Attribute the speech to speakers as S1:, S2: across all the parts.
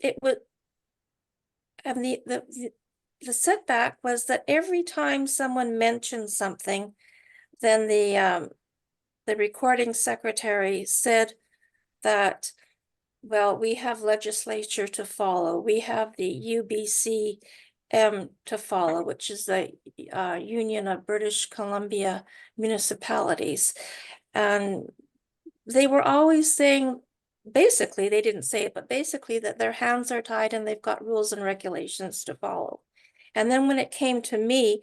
S1: it would, and the setback was that every time someone mentioned something, then the recording secretary said that, well, we have legislature to follow. We have the UBCM to follow, which is the Union of British Columbia Municipalities. And they were always saying, basically, they didn't say it, but basically that their hands are tied and they've got rules and regulations to follow. And then when it came to me,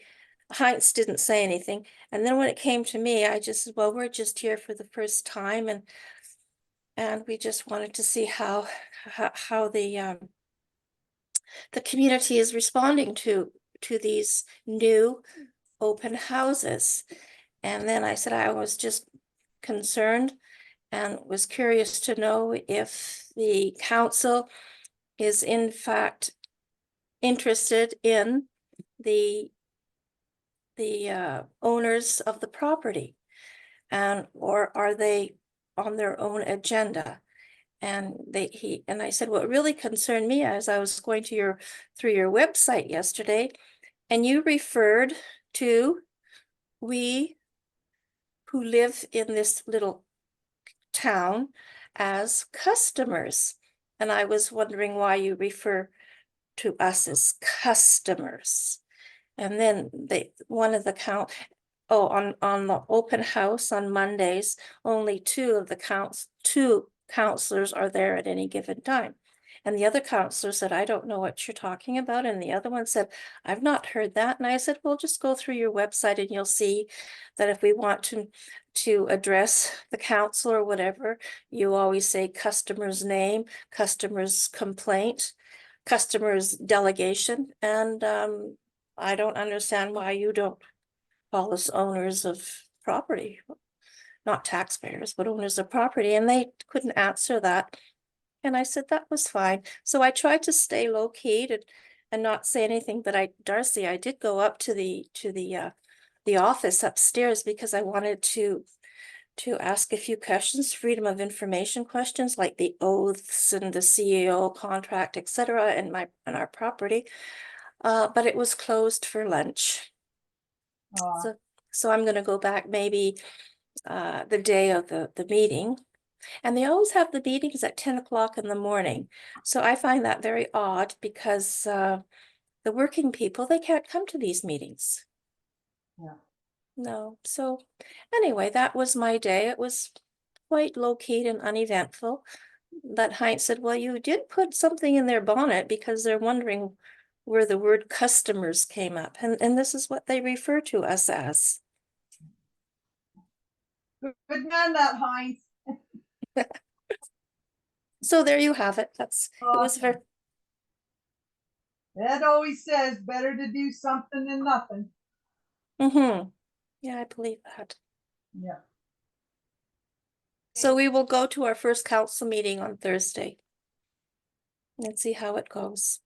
S1: Heinz didn't say anything. And then when it came to me, I just said, well, we're just here for the first time. And we just wanted to see how the community is responding to these new open houses. And then I said I was just concerned and was curious to know if the council is in fact interested in the owners of the property, or are they on their own agenda? And I said, what really concerned me as I was going to through your website yesterday, and you referred to we who live in this little town as customers. And I was wondering why you refer to us as customers. And then on the open house on Mondays, only two counselors are there at any given time. And the other counselor said, I don't know what you're talking about. And the other one said, I've not heard that. And I said, well, just go through your website and you'll see that if we want to address the council or whatever, you always say customer's name, customer's complaint, customer's delegation. And I don't understand why you don't call us owners of property, not taxpayers, but owners of property. And they couldn't answer that. And I said, that was fine. So I tried to stay low key and not say anything, but Darcy, I did go up to the office upstairs because I wanted to ask a few questions, freedom of information questions, like the oaths and the CEO contract, etc., and our property. But it was closed for lunch. So I'm going to go back maybe the day of the meeting. And they always have the meetings at 10 o'clock in the morning. So I find that very odd because the working people, they can't come to these meetings.
S2: Yeah.
S1: No. So anyway, that was my day. It was quite low-key and uneventful. But Heinz said, well, you did put something in their bonnet because they're wondering where the word customers came up. And this is what they refer to us as.
S2: Good man, that Heinz.
S1: So there you have it. It was very.
S2: Ed always says better to do something than nothing.
S1: Yeah, I believe that.
S2: Yeah.
S1: So we will go to our first council meeting on Thursday and see how it goes.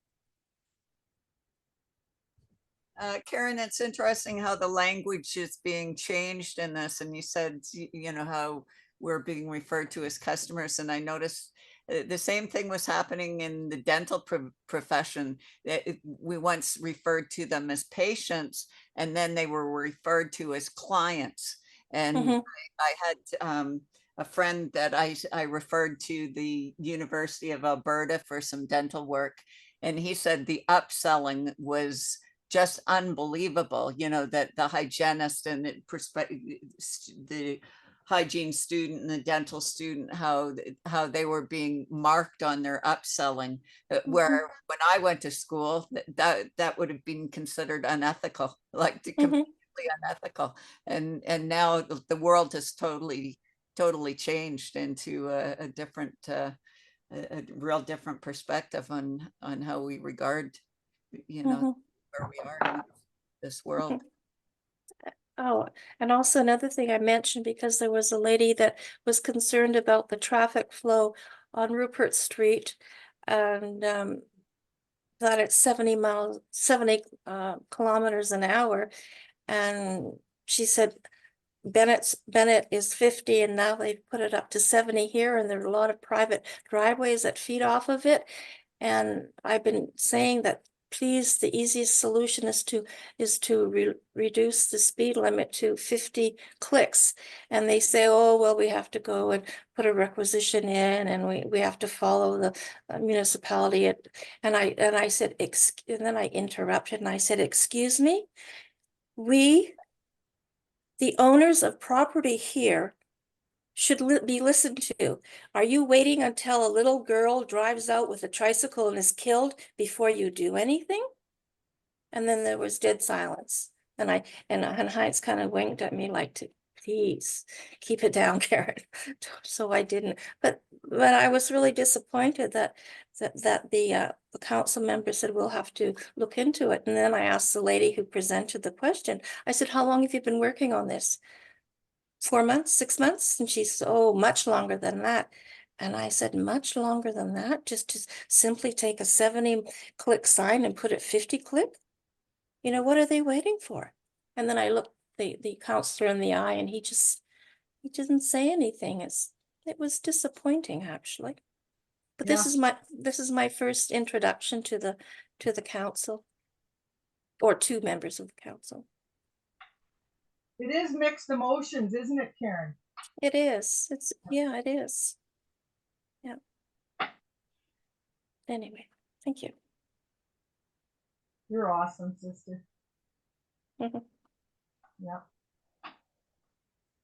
S3: Karen, it's interesting how the language is being changed in this. And you said, you know, how we're being referred to as customers. And I noticed the same thing was happening in the dental profession. We once referred to them as patients, and then they were referred to as clients. And I had a friend that I referred to the University of Alberta for some dental work. And he said the upselling was just unbelievable, you know, that the hygienist and the hygiene student and the dental student, how they were being marked on their upselling, where when I went to school, that would have been considered unethical, like completely unethical. And now the world has totally changed into a different, a real different perspective on how we regard, you know, where we are in this world.
S1: Oh, and also another thing I mentioned, because there was a lady that was concerned about the traffic flow on Rupert Street, and that it's 70 kilometers an hour. And she said Bennett is 50, and now they've put it up to 70 here, and there are a lot of private driveways that feed off of it. And I've been saying that, please, the easiest solution is to reduce the speed limit to 50 clicks. And they say, oh, well, we have to go and put a requisition in, and we have to follow the municipality. And I said, and then I interrupted and I said, excuse me, the owners of property here should be listened to. Are you waiting until a little girl drives out with a tricycle and is killed before you do anything? And then there was dead silence. And Heinz kind of winked at me like, to please keep it down, Karen. So I didn't, but I was really disappointed that the council member said, we'll have to look into it. And then I asked the lady who presented the question, I said, how long have you been working on this? 4 months, 6 months? And she said, oh, much longer than that. And I said, much longer than that? Just to simply take a 70-click sign and put it 50-click? You know, what are they waiting for? And then I looked the counselor in the eye, and he didn't say anything. It was disappointing, actually. But this is my first introduction to the council, or two members of the council.
S2: It is mixed emotions, isn't it, Karen?
S1: It is. Yeah, it is. Yeah. Anyway, thank you.
S2: You're awesome, sister.
S1: Mhm.
S2: Yeah.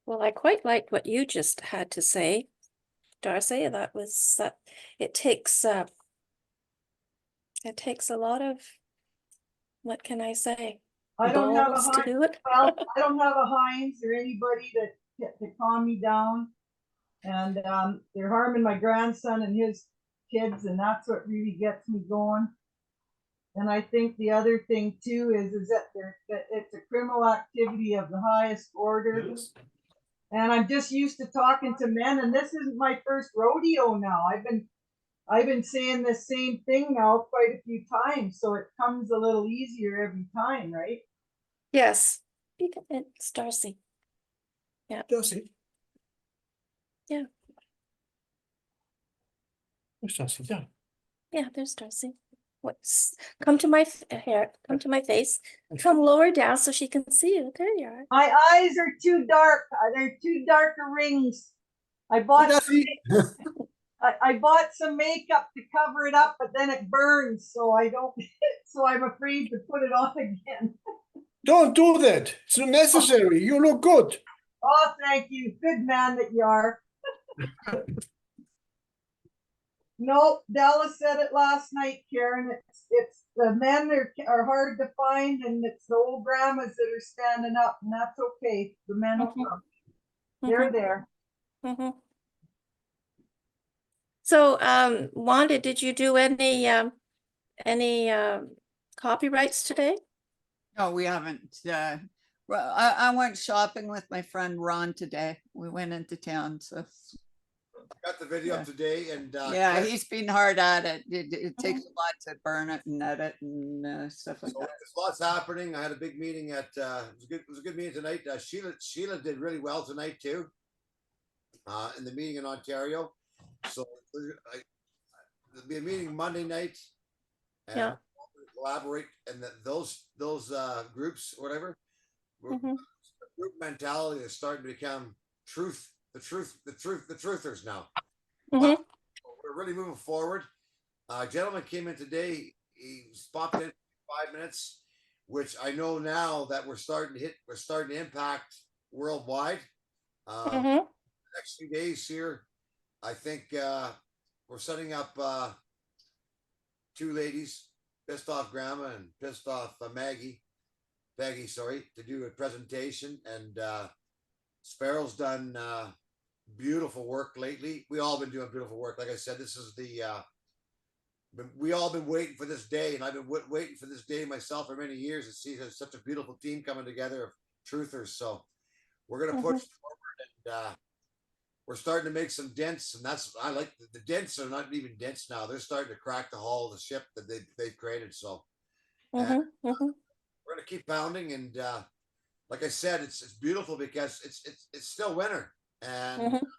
S1: Well, I quite liked what you just had to say, Darcy. That it takes a lot of, what can I say?
S2: I don't have a
S1: Balls to do it.
S2: well, I don't have a Heinz or anybody to calm me down. And they're harming my grandson and his kids, and that's what really gets me going. And I think the other thing too is that it's a criminal activity of the highest order.
S4: Yes.
S2: And I'm just used to talking to men, and this isn't my first rodeo now. I've been saying the same thing now quite a few times, so it comes a little easier every time, right?
S1: Yes, it's Darcy.
S4: Darcy.
S1: Yeah.
S4: Where's Darcy? Yeah.
S1: Yeah, there's Darcy. Come to my hair, come to my face, come lower down so she can see you. There you are.
S2: My eyes are too dark. They're too darker rings. I bought
S4: Darcy.
S2: I bought some makeup to cover it up, but then it burns, so I don't. So I'm afraid to put it on again.
S4: Don't do that. It's not necessary. You look good.
S2: Oh, thank you, good man that you are. Nope, Dallas said it last night, Karen. It's the men are hard to find, and it's the old grandmas that are standing up, and that's okay. The men will come. They're there.
S1: Mhm. So, Wanda, did you do any copyrights today?
S3: No, we haven't. Well, I went shopping with my friend Ron today. We went into town, so
S5: Got the video
S3: Yeah.
S5: up today, and
S3: yeah,
S5: Chris,
S3: he's been hard at it. It takes a lot to burn it and edit and stuff like
S5: so
S3: that.
S5: there's lots happening. I had a big meeting at it was a good meeting tonight. Sheila did really well tonight too. In the meeting in Ontario. So there'll be a meeting Monday night, and
S1: Yeah.
S5: we'll collaborate, and those groups, whatever,
S1: Mhm.
S5: group mentality is starting to become the truthers now.
S1: Mhm.
S5: But we're really moving forward. A gentleman came in today. He popped in 5 minutes, which I know now that we're starting to impact worldwide.
S1: Mhm.
S5: Next few days here, I think we're setting up two ladies, pissed off grandma and pissed off Peggy, sorry, to do a presentation. And Sparrow's done beautiful work lately. We all been doing beautiful work. Like I said, this is we all been waiting for this day, and I've been waiting for this day myself for many years to see such a beautiful team coming together of truthers. So we're gonna push forward, and we're starting to make some dents, and I like the dents are not even dents now. They're starting to crack the hull of the ship that they've created. So
S1: Mhm. Mhm.
S5: we're gonna keep pounding, and like I said, it's beautiful because it's still winter, and
S1: Mhm.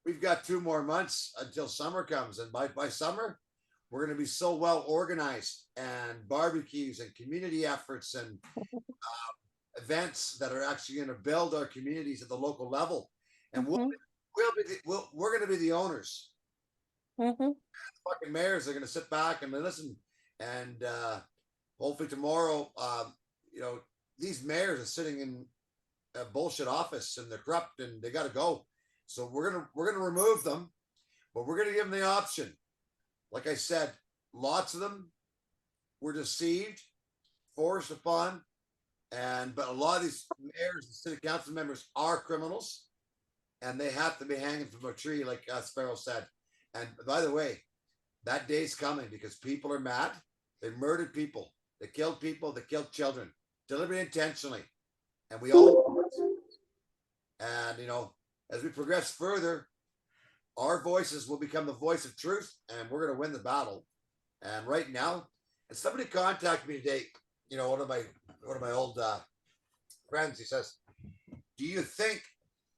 S5: we've got 2 more months until summer comes, and by summer We're going to be so well organized, and barbecues and community efforts and events that are actually going to build our communities at the local level. And
S1: Mhm.
S5: we're going to be the owners.
S1: Mhm.
S5: Fucking mayors are going to sit back and listen. And hopefully tomorrow, you know, these mayors are sitting in a bullshit office and they're corrupt and they got to go. So we're gonna remove them, but we're gonna give them the option. Like I said, lots of them were deceived, forced upon, but a lot of these mayors and city council members are criminals, and they have to be hanging from a tree, like Sparrow said. And by the way, that day's coming because people are mad. They murdered people. They killed people. They killed children, deliberately, intentionally, and we all. And you know, as we progress further, our voices will become the voice of truth, and we're going to win the battle. And right now, and somebody contacted me today. You know, one of my old friends. He says, "Do you think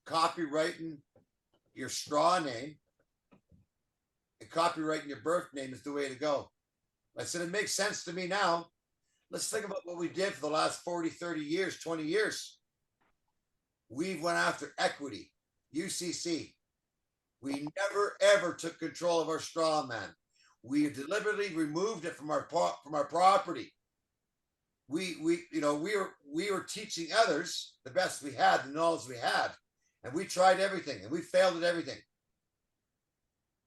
S5: copywriting your straw name and copywriting your birth name is the way to go?" I said, "It makes sense to me now. Let's think about what we did for the last 40, 30 years, 20 years. We went after equity, UCC. We never ever took control of our straw man. We deliberately removed it from our property. We were teaching others the best we had, the knowledge we had, and we tried everything and we failed at everything.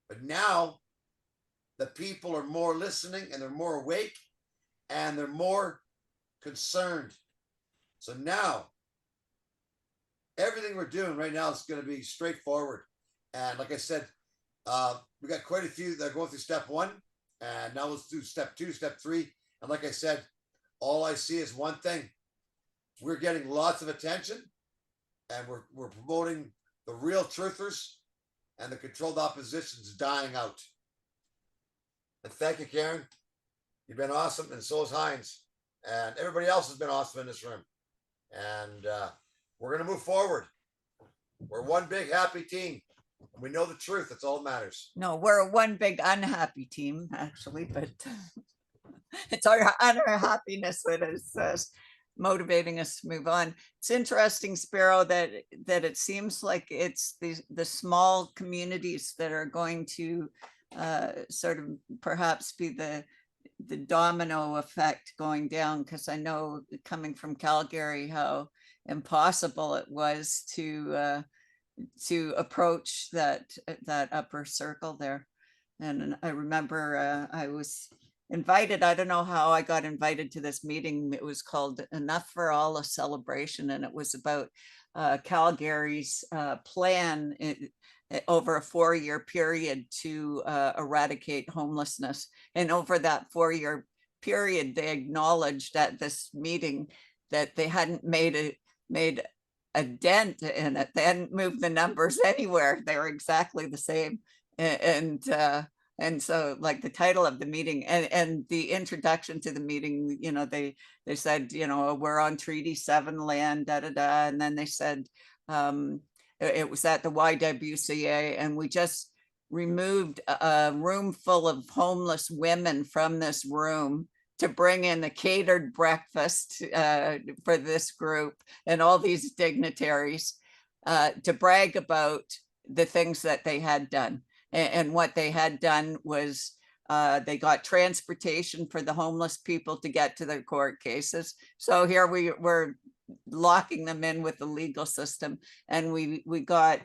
S5: But now the people are more listening and they're more awake and they're more concerned. So now everything we're doing right now is going to be straightforward. And like I said, we got quite a few that are going through step 1, and now let's do step 2, step 3. And like I said, all I see is one thing: we're getting lots of attention, and we're promoting the real truthers, and the controlled opposition's dying out. And thank you, Karen. You've been awesome, and so is Heinz, and everybody else has been awesome in this room. And we're going to move forward. We're one big happy team. We know the truth. That's all that matters.
S3: No, we're one big unhappy team, actually, but it's our unhappiness that is motivating us to move on. It's interesting, Sparrow, that it seems like it's the small communities that are going to sort of perhaps be the domino effect going down, because I know, coming from Calgary, how impossible it was to approach that upper circle there. And I remember I was invited. I don't know how I got invited to this meeting. It was called Enough for All, a Celebration, and it was about Calgary's plan over a 4-year period to eradicate homelessness. And over that 4-year period, they acknowledged at this meeting that they hadn't made a dent in it. They hadn't moved the numbers anywhere. They were exactly the same. And so, like, the title of the meeting and the introduction to the meeting, you know, they said, you know, we're on Treaty 7 land, and then they said it was at the YWCA, and we just removed a room full of homeless women from this room to bring in the catered breakfast for this group and all these dignitaries to brag about the things that they had done. And what they had done was they got transportation for the homeless people to get to their court cases. So here we were locking them in with the legal system, and we got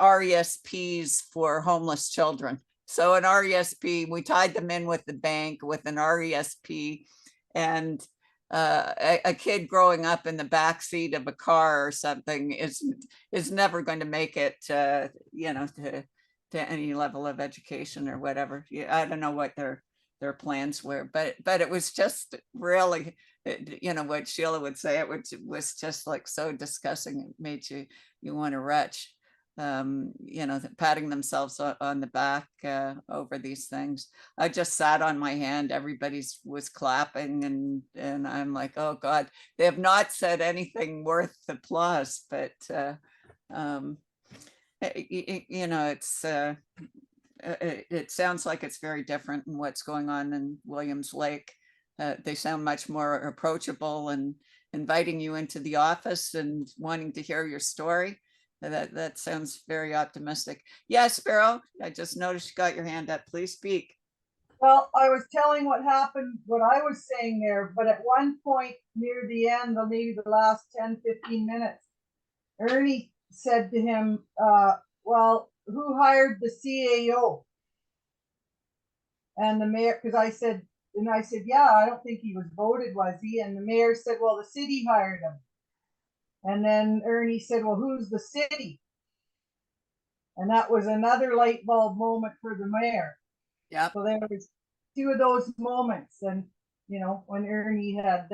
S3: RESPs for homeless children. So an RESP, we tied them in with the bank with an RESP, and a kid growing up in the back seat of a car or something is never going to make it, you know, to any level of education or whatever. I don't know what their plans were, but it was just really, you know, what Sheila would say, it was just like so disgusting. It made you want to retch. You know, patting themselves on the back over these things. I just sat on my hand. Everybody was clapping, and I'm like, oh God, they have not said anything worth applause. But you know, it sounds like it's very different in what's going on in Williams Lake. They sound much more approachable and inviting you into the office and wanting to hear your story. That sounds very optimistic. Yes, Sparrow, I just noticed you got your hand up. Please speak.
S2: Well, I was telling what happened, what I was saying there, but at one point near the end, or maybe the last 10, 15 minutes, Ernie said to him, well, who hired the CAO? And the mayor, because I said, yeah, I don't think he was voted, was he? And the mayor said, well, the city hired him. And then Ernie said, well, who's the city? And that was another light bulb moment for the mayor.
S3: Yeah.
S2: So there was two of those moments, and you know, when Ernie had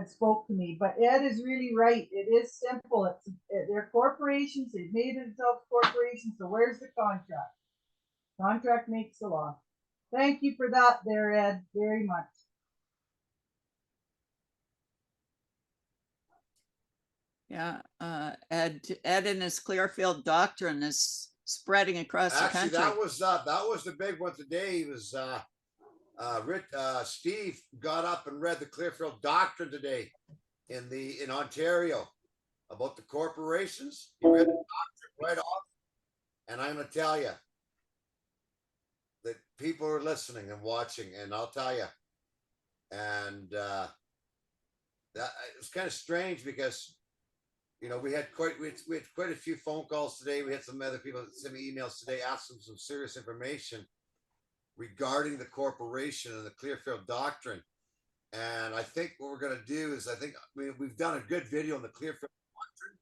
S2: spoke to me. But Ed is really right. It is simple. They're corporations. They've made themselves corporations. So where's the contract? Contract makes the law. Thank you for that, there, Ed. Very much.
S3: Yeah. Ed and his Clearfield doctrine is spreading across the
S5: Actually,
S3: country.
S5: that was the big one today. He was Steve got up and read the Clearfield Doctrine today in Ontario about the corporations. He read the doctrine right off, and I'm going to tell you that people are listening and watching, and I'll tell you, and that it was kind of strange because you know we had quite a few phone calls today. We had some other people that sent me emails today asking some serious information regarding the corporation and the Clearfield Doctrine. And I think what we're going to do is we've done a good video on the Clearfield Doctrine.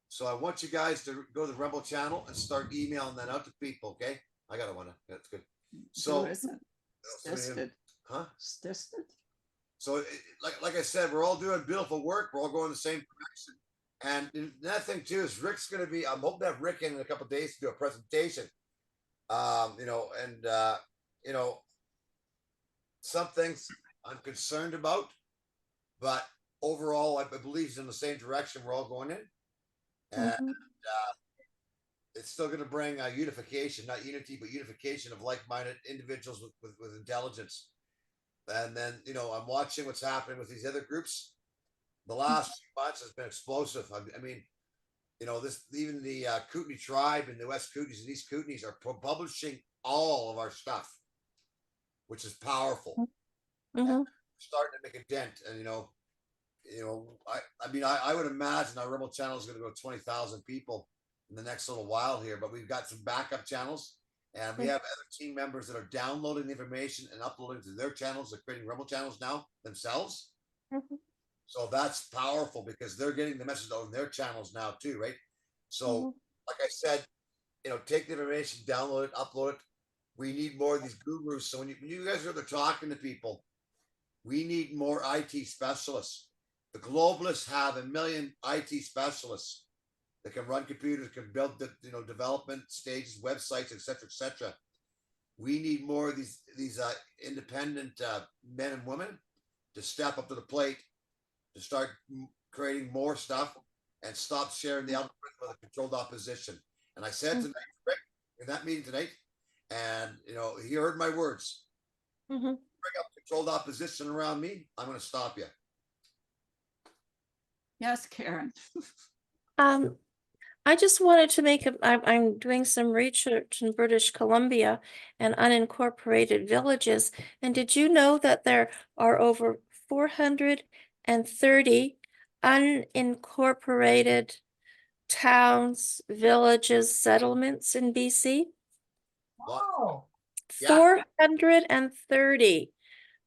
S5: So I want you guys to go to the Rebel channel and start emailing that out to people. Okay. I got one. That's good. So, huh? So like I said, we're all doing beautiful work. We're all going the same direction. And another thing too is Rick's going to be, I'm hoping to have Rick in a couple of days to do a presentation. You know, and you know, some things I'm concerned about, but overall, I believe it's in the same direction we're all going in. And it's still going to bring unification, not unity, but unification of like-minded individuals with intelligence. And then, you know, I'm watching what's happening with these other groups. The last few months has been explosive. I mean, you know, even the Kootenai tribe and the West Kootenays and East Kootenays are publishing all of our stuff, which is powerful. Starting to make a dent. And you know, I mean, I would imagine our Rebel channel is going to go 20,000 people in the next little while here, but we've got some backup channels, and we have other team members that are downloading the information and uploading to their channels. They're creating Rebel channels now themselves. So that's powerful because they're getting the message on their channels now too, right? So, like I said, you know, take the information, download it, upload it. We need more of these gurus. So when you guys are there talking to people, we need more IT specialists. The globalists have 1 million IT specialists that can run computers, can build the development stages, websites, etc. We need more of these independent men and women to step up to the plate, to start creating more stuff and stop sharing the algorithm of the controlled opposition. And I said tonight, Rick, in that meeting tonight, and you know, he heard my words. Bring up controlled opposition around me, I'm going to stop you.
S3: Yes, Karen.
S1: I just wanted to I'm doing some research in British Columbia and unincorporated villages. And did you know that there are over 430 unincorporated towns, villages, settlements in BC?
S2: Wow.
S5: Yeah.
S1: 430.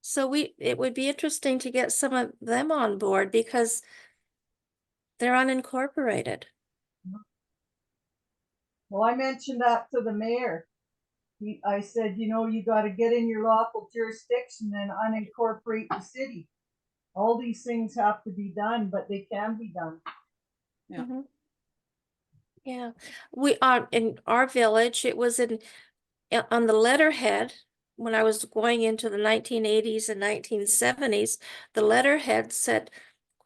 S1: So it would be interesting to get some of them on board because they're unincorporated.
S2: Well, I mentioned that to the mayor. I said, you know, you got to get in your lawful jurisdiction and unincorporate the city. All these things have to be done, but they can be done.
S3: Yeah.
S1: Yeah, we are in our village. It was on the letterhead when I was going into the 1980s and 1970s. The letterhead said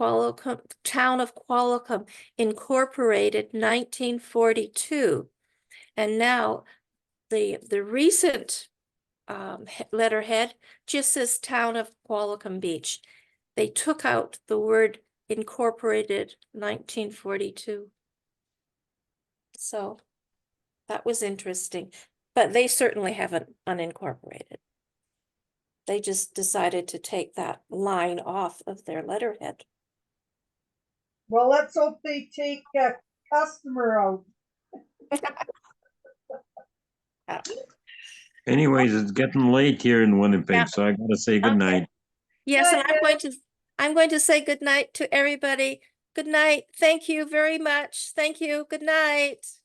S1: Qualicum, Town of Qualicum, incorporated 1942, and now the recent letterhead just says Town of Qualicum Beach. They took out the word incorporated 1942. So that was interesting, but they certainly haven't unincorporated. They just decided to take that line off of their letterhead.
S2: Well, let's hope they take a customer out.
S6: Anyways, it's getting late here in
S1: Yeah.
S6: Winnipeg, so I gotta say good
S1: Okay.
S6: night.
S1: Yes, and
S2: Good
S1: I'm going to say good night to everybody. Good night. Thank you very much. Thank you. Good night.